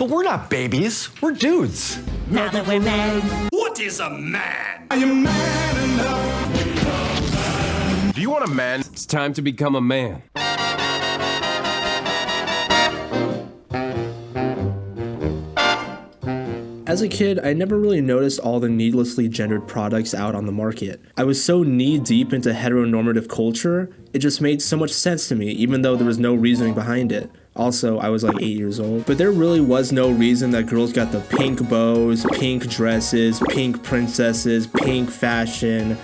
But we're not babies, we're dudes. Now that we're men. What is a man? Are you man enough? Do you want a man? It's time to become a man. As a kid, I never really noticed all the needlessly gendered products out on the market. I was so knee-deep into heteronormative culture, it just made so much sense to me, even though there was no reasoning behind it. Also, I was like 8 years old. But there really was no reason that girls got the pink bows, pink dresses, pink princesses, pink fashion,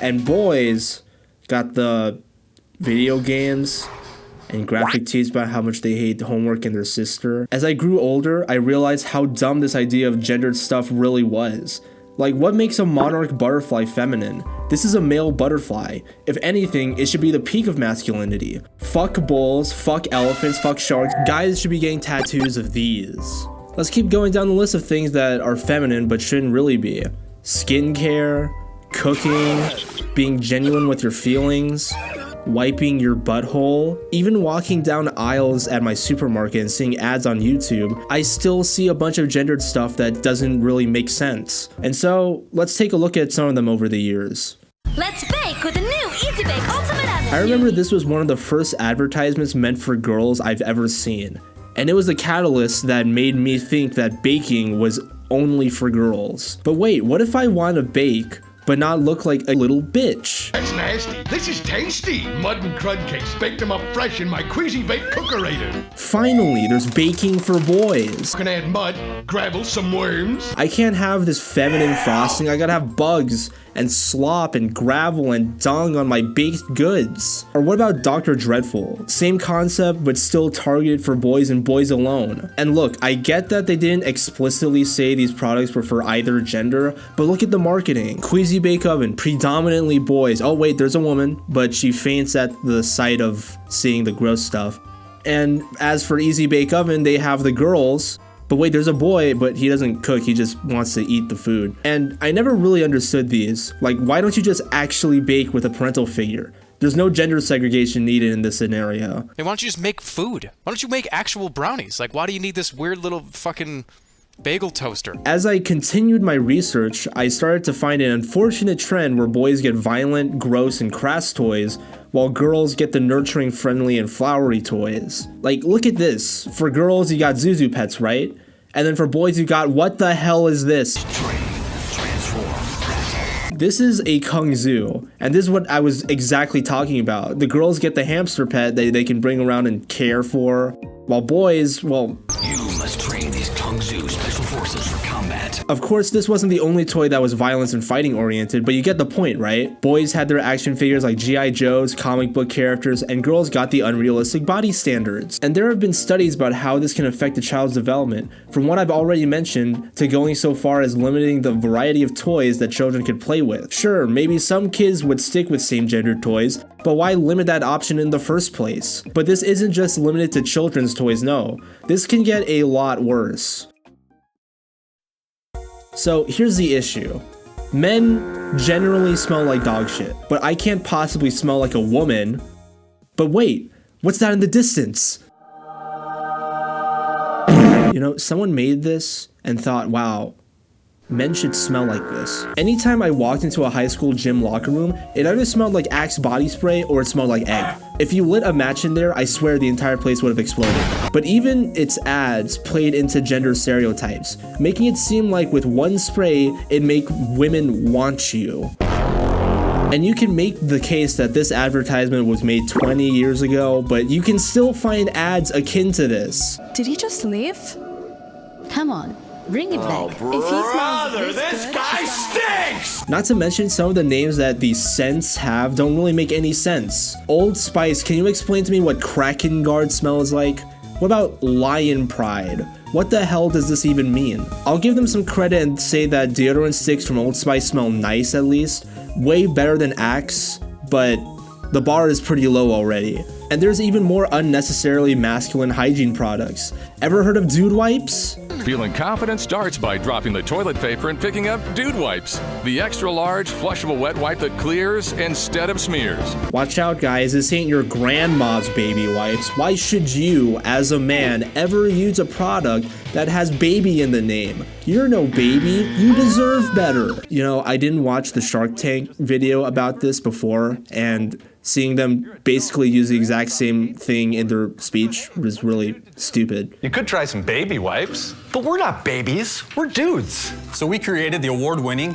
and boys got the video games and graphic tees about how much they hate homework and their sister. As I grew older, I realized how dumb this idea of gendered stuff really was. Like, what makes a monarch butterfly feminine? This is a male butterfly. If anything, it should be the peak of masculinity. Fuck bulls, fuck elephants, fuck sharks. Guys should be getting tattoos of these. Let's keep going down the list of things that are feminine but shouldn't really be. Skincare, cooking, being genuine with your feelings, wiping your butthole. Even walking down aisles at my supermarket and seeing ads on YouTube, I still see a bunch of gendered stuff that doesn't really make sense. And so, let's take a look at some of them over the years. Let's bake with the new Easy Bake Ultimate Oven. I remember this was one of the first advertisements meant for girls I've ever seen. And it was the catalyst that made me think that baking was only for girls. But wait, what if I want to bake but not look like a little bitch? That's nasty. This is tasty. Mud and crud cakes. Baked them up fresh in my Queasy Bake Cookerator. Finally, there's baking for boys. You can add mud, gravel, some worms. I can't have this feminine frosting. I gotta have bugs and slop and gravel and dung on my baked goods. Or what about Dr. Dreadful? Same concept, but still targeted for boys and boys alone. And look, I get that they didn't explicitly say these products were for either gender, but look at the marketing. Queasy Bake Oven, predominantly boys. Oh wait, there's a woman, but she faints at the sight of seeing the gross stuff. And as for Easy Bake Oven, they have the girls. But wait, there's a boy, but he doesn't cook, he just wants to eat the food. And I never really understood these. Like, why don't you just actually bake with a parental figure? There's no gender segregation needed in this scenario. Hey, why don't you just make food? Why don't you make actual brownies? Like, why do you need this weird little fucking bagel toaster? As I continued my research, I started to find an unfortunate trend where boys get violent, gross, and crass toys, while girls get the nurturing, friendly, and flowery toys. Like, look at this. For girls, you got Zuzu Pets, right? And then for boys, you got, what the hell is this? This is a Kung Zoo, and this is what I was exactly talking about. The girls get the hamster pet that they can bring around and care for, while boys, well... You must train these Kung Zoo special forces for combat. Of course, this wasn't the only toy that was violence and fighting oriented, but you get the point, right? Boys had their action figures like G.I. Joes, comic book characters, and girls got the unrealistic body standards. And there have been studies about how this can affect a child's development, from what I've already mentioned to going so far as limiting the variety of toys that children could play with. Sure, maybe some kids would stick with same-gendered toys, but why limit that option in the first place? But this isn't just limited to children's toys, no. This can get a lot worse. So here's the issue. Men generally smell like dog shit, but I can't possibly smell like a woman. But wait, what's that in the distance? You know, someone made this and thought, wow, men should smell like this. Anytime I walked into a high school gym locker room, it either smelled like Axe body spray or it smelled like egg. If you lit a match in there, I swear the entire place would have exploded. But even its ads played into gender stereotypes, making it seem like with one spray, it'd make women want you. And you can make the case that this advertisement was made 20 years ago, but you can still find ads akin to this. Did he just leave? Come on. Bring it back. Brother, this guy stinks! Not to mention some of the names that these scents have don't really make any sense. Old Spice, can you explain to me what Kraken Guard smells like? What about Lion Pride? What the hell does this even mean? I'll give them some credit and say that deodorant sticks from Old Spice smell nice at least. Way better than Axe, but the bar is pretty low already. And there's even more unnecessarily masculine hygiene products. Ever heard of dude wipes? Feeling confident starts by dropping the toilet paper and picking up Dude Wipes, the extra large, flushable wet wipe that clears instead of smears. Watch out, guys, this ain't your grandma's baby wipes. Why should you, as a man, ever use a product that has baby in the name. You're no baby, you deserve better. You know, I didn't watch the Shark Tank video about this before, and seeing them basically use the exact same thing in their speech was really stupid. You could try some baby wipes. But we're not babies, we're dudes. So we created the award-winning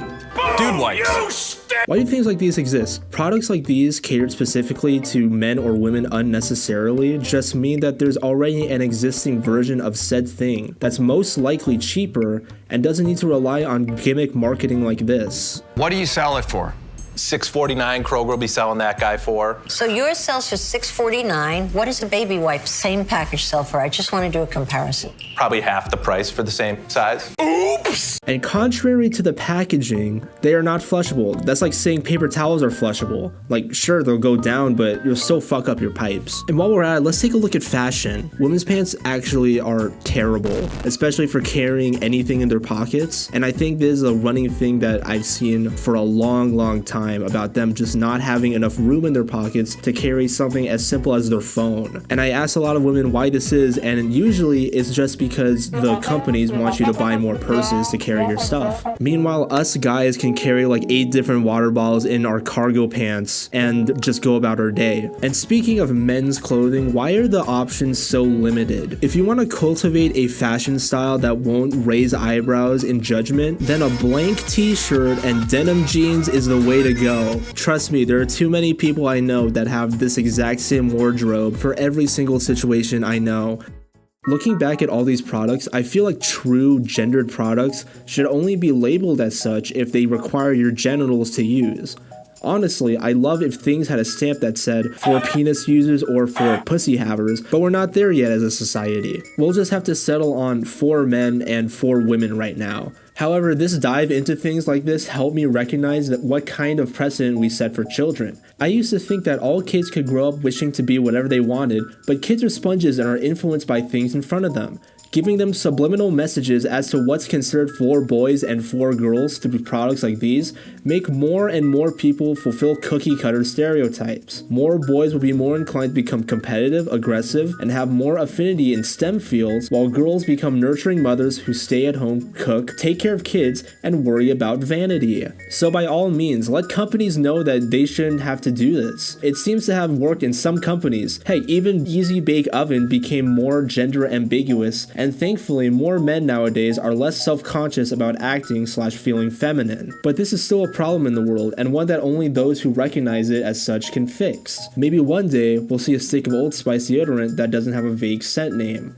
Dude Wipes. Why do things like these exist? Products like these catered specifically to men or women unnecessarily just mean that there's already an existing version of said thing that's most likely cheaper and doesn't need to rely on gimmick marketing like this. What do you sell it for? $6.49 Kroger will be selling that guy for. So yours sells for $6.49. What does a baby wipe same package sell for? I just want to do a comparison. Probably half the price for the same size. Oops! And contrary to the packaging, they are not flushable. That's like saying paper towels are flushable. Like, sure, they'll go down, but you'll still fuck up your pipes. And while we're at it, let's take a look at fashion. Women's pants actually are terrible, especially for carrying anything in their pockets. And I think this is a running thing that I've seen for a long time about them just not having enough room in their pockets to carry something as simple as their phone. And I asked a lot of women why this is, and usually it's just because the companies want you to buy more purses to carry your stuff. Meanwhile, us guys can carry like 8 different water bottles in our cargo pants and just go about our day. And speaking of men's clothing, why are the options so limited? If you want to cultivate a fashion style that won't raise eyebrows in judgment, then a blank t-shirt and denim jeans is the way to go. Trust me, there are too many people I know that have this exact same wardrobe for every single situation I know. Looking back at all these products, I feel like true gendered products should only be labeled as such if they require your genitals to use. Honestly, I love if things had a stamp that said for penis users or for pussy havers, but we're not there yet as a society. We'll just have to settle on for men and for women right now. However, this dive into things like this helped me recognize that what kind of precedent we set for children. I used to think that all kids could grow up wishing to be whatever they wanted, but kids are sponges and are influenced by things in front of them. Giving them subliminal messages as to what's considered for boys and for girls through products like these make more and more people fulfill cookie-cutter stereotypes. More boys will be more inclined to become competitive, aggressive, and have more affinity in STEM fields, while girls become nurturing mothers who stay at home, cook, take care of kids, and worry about vanity. So by all means, let companies know that they shouldn't have to do this. It seems to have worked in some companies. Hey, even Easy Bake Oven became more gender ambiguous, and thankfully more men nowadays are less self-conscious about acting/feeling feminine. But this is still a problem in the world, and one that only those who recognize it as such can fix. Maybe one day we'll see a stick of Old Spice deodorant that doesn't have a vague scent name.